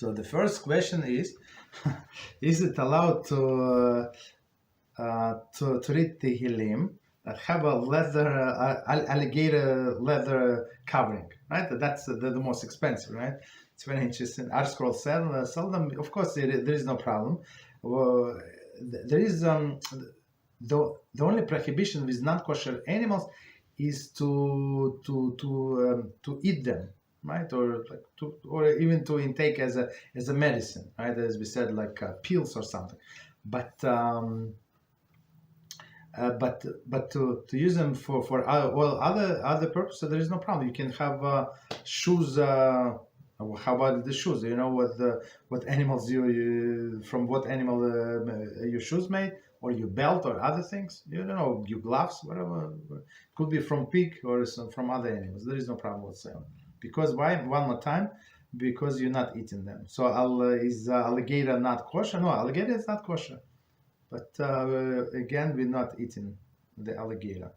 So the first question is: is it allowed to read Tehillim, have a leather alligator leather covering, right? That's the most expensive, right? It's very interesting. Our scroll sell them. Of course, there is no problem. There is the only prohibition with non-kosher animals is to eat them, right? Or even to intake as a medicine, right? As we said, like pills or something. But to use them for other purposes, there is no problem. You can have shoes. How about the shoes? You know what animals from what animal your shoes made, or your belt, or other things. You don't know, your gloves, whatever. It could be from pig or from other animals. There is no problem whatsoever. Because why? One more time. Because you're not eating them. So is alligator not kosher? No, alligator is not kosher. But again, we're not eating the alligator.